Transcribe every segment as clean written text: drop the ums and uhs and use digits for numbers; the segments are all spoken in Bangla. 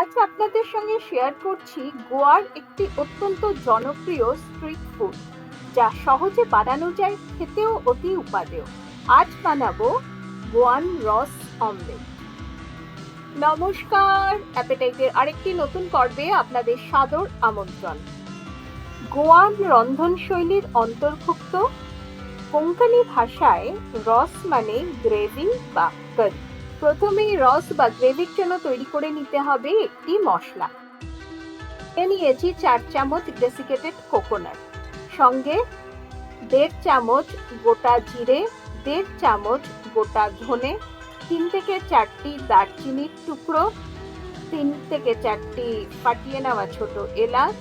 আজ আপনাদের সঙ্গে শেয়ার করছি গোয়ার একটি অত্যন্ত জনপ্রিয় স্ট্রিট ফুড, যা সহজে বানানো যায়, খেতেও অতি উপাদেয়। আজ বানাবো গোয়ান রস অমলেট। নমস্কার, অ্যাপেটাইটের আরেকটি নতুন পর্বে আপনাদের সাদর আমন্ত্রণ। গোয়ান রন্ধনশৈলীর অন্তর্ভুক্ত। কোঙ্কনি ভাষায় রস মানে গ্রেভি বা কারি। প্রথমেই রস বা গ্রেভির জন্য তৈরি করে নিতে হবে একটি মশলা। নিয়েছি 4 চামচ ডেসিকেটেড কোকোনাট, সঙ্গে 1.5 চামচ গোটা জিরে, 1.5 চামচ গোটা ধনে, 3 থেকে 4টি দারচিনির টুকরো, 3 থেকে 4টি ফাটিয়ে নেওয়া ছোট এলাচ,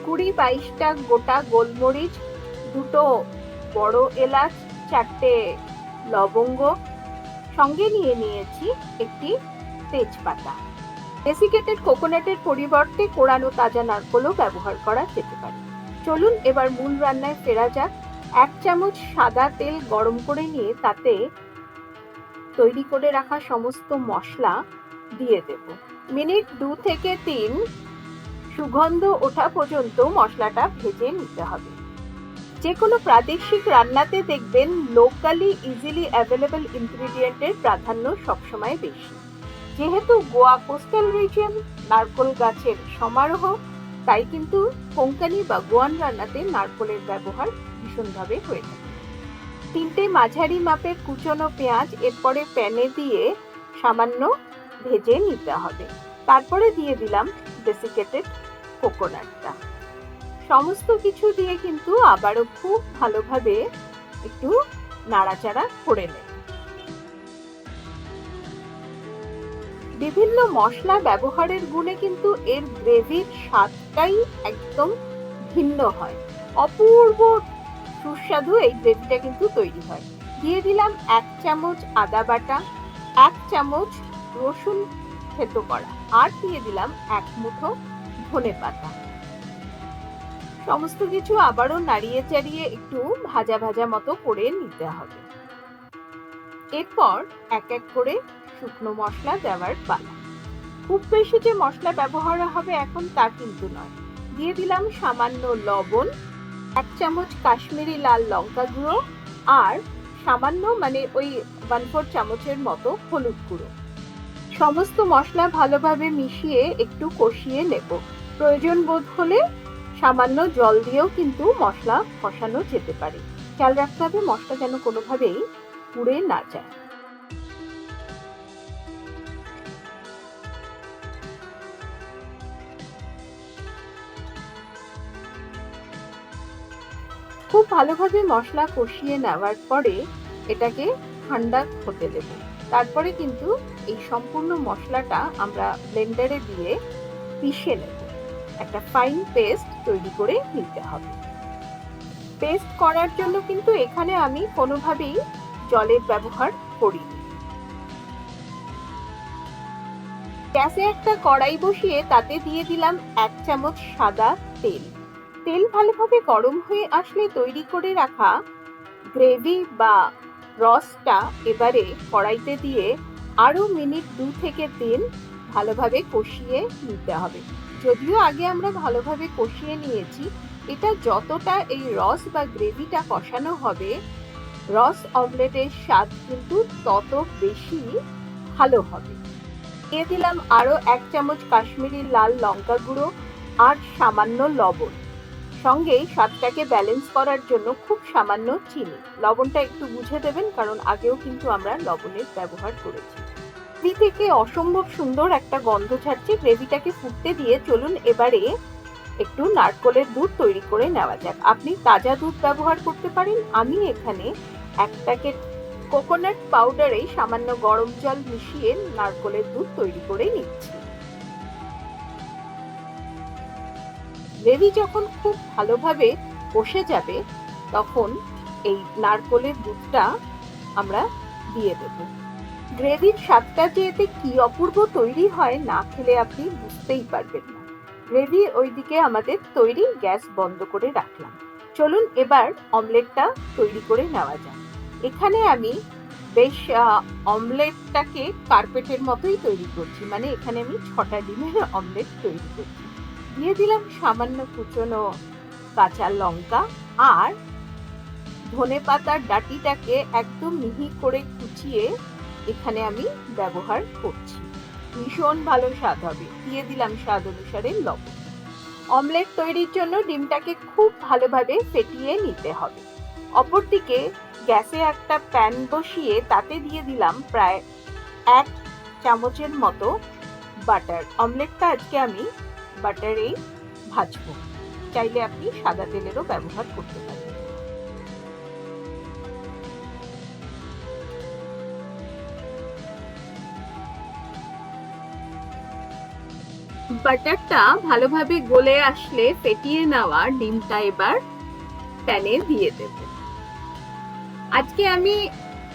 20-22টা গোটা গোলমরিচ, 2টো বড় এলাচ, 4টে লবঙ্গ, সঙ্গে নিয়ে নিয়েছি একটি তেজপাতা। ডেসিকেটেড কোকোনাটের পরিবর্তে কোড়ানো তাজা নারকেলও ব্যবহার করা যেতে পারে। চলুন এবার মূল রান্নায় ফেরা যাক। 1 চামচ সাদা তেল গরম করে নিয়ে তাতে তৈরি করে রাখা সমস্ত মশলা দিয়ে দেব। মিনিট 2 থেকে 3 সুগন্ধ ওঠা পর্যন্ত মশলাটা ভেজে নিতে হবে। যে কোনো প্রাদেশিক রান্নাতে দেখবেন লোকালি ইজিলি অ্যাভেলেবল ইনগ্রিডিয়েন্টের প্রাধান্য সবসময় বেশি। যেহেতু গোয়া কোস্টাল রিজিয়ন, নারকেল গাছের সমারোহ, তাই কিন্তু কোঙ্কনি বা গোয়ান রান্নাতে নারকেলের ব্যবহার ভীষণভাবে হয়ে থাকে। 3টে মাঝারি মাপের কুচনো পেঁয়াজ এরপরে প্যানে দিয়ে সামান্য ভেজে নিতে হবে। তারপরে দিয়ে দিলাম ডেসিকেটেড কোকোনাটটা। সমস্ত কিছু দিয়ে কিন্তু আবারও খুব ভালোভাবে একটু নাড়াচাড়া করে নেব। বিভিন্ন মশলা ব্যবহারের গুণে কিন্তু এর গ্রেভির স্বাদটাই একদম ভিন্ন হয়। অপূর্ব সুস্বাদু এই গ্রেভিটা কিন্তু তৈরি হয়। দিয়ে দিলাম 1 চামচ আদা বাটা, 1 চামচ রসুন থেতো করা, আর দিয়ে দিলাম 1 মুঠো ধনেপাতা। সমস্ত কিছু আবারও নাড়িয়ে চাড়িয়ে একটু ভাজা ভাজা মতো করে নিতে হবে। এরপর এক এক করে শুকনো মশলা দেওয়ার পালা। খুব বেশি যে মশলা ব্যবহার হবে এখন তা কিন্তু নয়। দিয়ে দিলাম সামান্য লবণ, 1 চামচ কাশ্মীরি লাল লঙ্কা গুঁড়ো, আর সামান্য মানে ওই 1/4 চামচের মতো হলুদ গুঁড়ো। সমস্ত মশলা ভালোভাবে মিশিয়ে একটু কষিয়ে নেব। প্রয়োজন বোধ হলে সামান্য জল দিয়েও কিন্তু মশলা কষানো যেতে পারে। খেয়াল রাখতে হবে মশলা যেন কোনোভাবেই পুড়ে না যায়। খুব ভালোভাবে মশলা কষিয়ে নেওয়ার পরে এটাকে ঠান্ডা হতে দেব। তারপরে কিন্তু এই সম্পূর্ণ মশলাটা আমরা ব্লেন্ডারে দিয়ে পিষে নেব। একটা ফাইন পেস্ট তৈরি করে নিতে হবে। পেস্ট করার জন্য কিন্তু এখানে আমি কোনোভাবেই জলের ব্যবহার করিনি। গ্যাসে একটা কড়াই বসিয়ে তাতে দিয়ে দিলাম 1 চামচ সাদা তেল। তেল ভালোভাবে গরম হয়ে আসলে তৈরি করে রাখা গ্রেভি বা রসটা এবারে কড়াইতে দিয়ে আরো মিনিট 2 থেকে 3 ভালোভাবে কষিয়ে নিতে হবে। যদিও আগে আমরা ভালোভাবে কষিয়ে নিয়েছি, এটা যতটা এই রস বা গ্রেভিটা কষানো হবে, রস অমলেটের স্বাদ কিন্তু তত বেশি ভালো হবে। দিয়ে দিলাম আরো 1 চামচ কাশ্মীরি লাল লঙ্কা গুঁড়ো আর সামান্য লবণ, সঙ্গে স্বাদটাকে ব্যালেন্স করার জন্য খুব সামান্য চিনি। লবণটা একটু বুঝে দেবেন, কারণ আগেও কিন্তু আমরা লবণের ব্যবহার করেছি। গ্রেভি থেকে অসম্ভব সুন্দর একটা গন্ধ ছাড়ছে। গ্রেভিটাকে ফুটতে দিয়ে চলুন এবারে একটু নারকেলের দুধ তৈরি করে নেওয়া যাক। আপনি তাজা দুধ ব্যবহার করতে পারেন। আমি এখানে 1 প্যাকেট কোকোনাট পাউডারে সামান্য গরম জল মিশিয়ে নারকেলের দুধ তৈরি করে নিচ্ছি। গ্রেভি যখন খুব ভালোভাবে কষে যাবে, তখন এই নারকেলের দুধটা আমরা দিয়ে দেব। গ্রেভির স্বাদটা যে এতে কি অপূর্ব তৈরি হয়, না খেলে আপনি বুঝতেই পারবেন না। গ্রেভি ওইদিকে আমাদের তৈরি, গ্যাস বন্ধ করে রাখলাম। চলুন এবার অমলেটটা তৈরি করে নেওয়া যাক। এখানে আমি বেশ অমলেটটাকে কার্পেটের মতোই তৈরি করছি, মানে এখানে আমি 6টা ডিমের অমলেট তৈরি করছি। দিয়ে দিলাম সামান্য কুচনো কাঁচা লঙ্কা আর ধনেপাতার ডাঁটিটাকে একদম মিহি করে কুচিয়ে এখানে আমি ব্যবহার করছি। ভীষণ ভালো স্বাদ হবে। দিয়ে দিলাম স্বাদ অনুসারে লবণ। অমলেট তৈরির জন্য ডিমটাকে খুব ভালোভাবে ফেটিয়ে নিতে হবে। অপরদিকে গ্যাসে একটা প্যান বসিয়ে তাতে দিয়ে দিলাম প্রায় 1 চামচের মতো বাটার। অমলেটটা আজকে আমি বাটারেই ভাজবো, চাইলে আপনি সাদা তেলেরও ব্যবহার করতে পারেন। বাটারটা ভালোভাবে গলে আসলে ফেটিয়ে নেওয়া ডিমটা এবার প্যানে দিয়ে দেব। আজকে আমি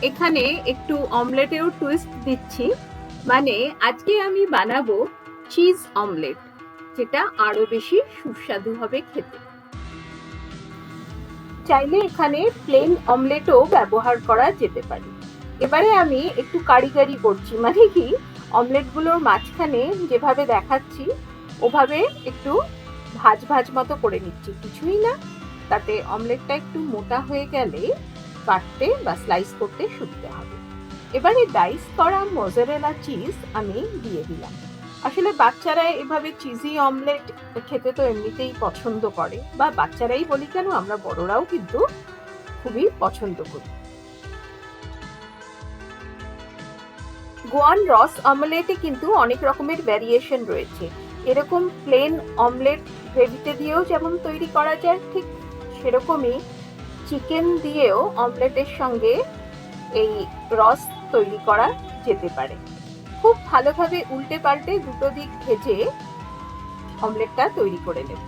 এখানে একটু অমলেটেও টুইস্ট দিচ্ছি, মানে আজকে আমি বানাবো চিজ অমলেট, যেটা আরো বেশি সুস্বাদু হবে খেতে। চাইলে এখানে প্লেন অমলেটও ব্যবহার করা যেতে পারে। এবারে আমি একটু কারিগরি করছি, মানে কি অমলেটগুলোর মাঝখানে যেভাবে দেখাচ্ছি ওভাবে একটু ভাজ ভাজ মতো করে নিচ্ছি, কিছুই না। তাতে অমলেটটা একটু মোটা হয়ে গেলে কাটতে বা স্লাইস করতে সুবিধা হবে। এবারে ডাইস করা মোজারেলা চিজ আমি দিয়ে দিলাম। আসলে বাচ্চারা এভাবে চিজি অমলেট খেতে তো এমনিতেই পছন্দ করে, বা বাচ্চারাই বলি কেন, আমরা বড়রাও কিন্তু খুবই পছন্দ করি। গোয়ান রস অমলেটে কিন্তু অনেক রকমের ভ্যারিয়েশন রয়েছে। এরকম প্লেন অমলেট গ্রেভিতে দিয়েও যেমন তৈরি করা যায়, ঠিক সেরকমই চিকেন দিয়েও অমলেটের সঙ্গে এই রস তৈরি করা যেতে পারে। খুব ভালোভাবে উল্টে পাল্টে দুটো দিক ভেজে অমলেটটা তৈরি করে নেব।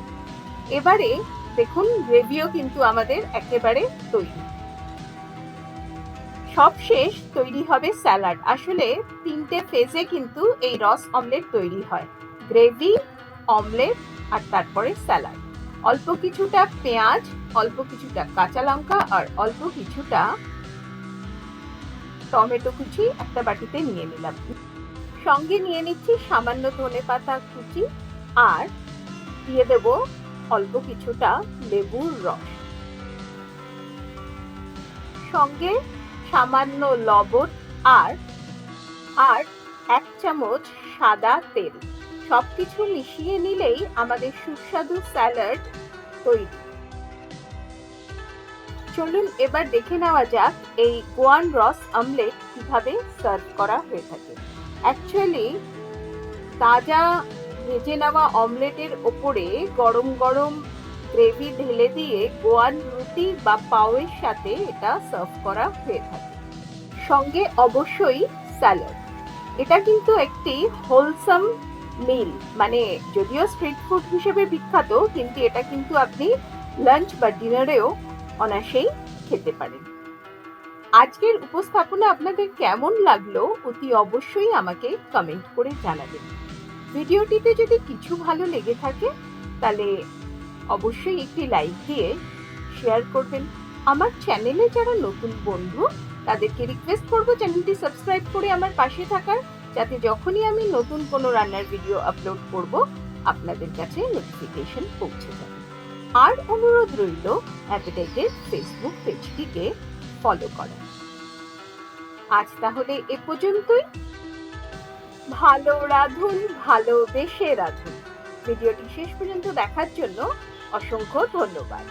এবারে দেখুন গ্রেভিও কিন্তু আমাদের একেবারে তৈরি। সবশেষ তৈরি হবে স্যালাড। আসলে 3টে ফেজে কিন্তু এই রস অমলেট তৈরি হয়, গ্রেভি, অমলেট আর তারপরে স্যালাড। অল্প কিছুটা পেঁয়াজ, অল্প কিছুটা কাঁচা লঙ্কা আর অল্প কিছুটা টমেটো কুচি একটা বাটিতে নিয়ে নিলাম। সঙ্গে নিয়ে নিচ্ছি সামান্য ধনেপাতা কুচি আর দিয়ে দেব অল্প কিছুটা লেবুর রস, সঙ্গে সামান্য লবণ আর 1 চামচ সাদা তেল। সবকিছু মিশিয়ে নিলেই আমাদের সুস্বাদু স্যালাড তৈরি। চলুন এবার দেখে নেওয়া যাক এই গোয়ান রস অমলেট কিভাবে সার্ভ করা হয়ে থাকে। অ্যাকচুয়ালি তাজা ভেজে নেওয়া অমলেটের ওপরে গরম গরম গ্রেভি ঢেলে দিয়ে গোয়ান রুটি বা পাওয়ের সাথে এটা সার্ভ করা হয়ে থাকে। সঙ্গে অবশ্যই স্যালাড। এটা কিন্তু একটি হোলসাম মিল, মানে যদিও স্ট্রিট ফুড হিসেবে বিখ্যাত, কিন্তু এটা কিন্তু আপনি লাঞ্চ বা ডিনারেও অনায়াসেই খেতে পারেন। আজকের উপস্থাপনা আপনাদের কেমন লাগলো অতি অবশ্যই আমাকে কমেন্ট করে জানাবেন। ভিডিওটিতে যদি কিছু ভালো লেগে থাকে তাহলে অবশ্যই একটি লাইক দিয়ে শেয়ার করবেন। আমার চ্যানেলে যারা নতুন বন্ধু তাদেরকে রিকোয়েস্ট করব চ্যানেলটি সাবস্ক্রাইব করে আমার পাশে থাকার, যাতে যখনই আমি নতুন কোনো রান্নার ভিডিও আপলোড করব আপনাদের কাছে নোটিফিকেশন পৌঁছে যাবে। আর অনুরোধ রইল অ্যাপেটাইটের ফেসবুক পেজটিকে ফলো করা। আজ তাহলে এ পর্যন্তই। ভালো রাঁধুন, ভালোবেসে রাঁধুন। ভিডিওটি শেষ পর্যন্ত দেখার জন্য অসংখ্য ধন্যবাদ।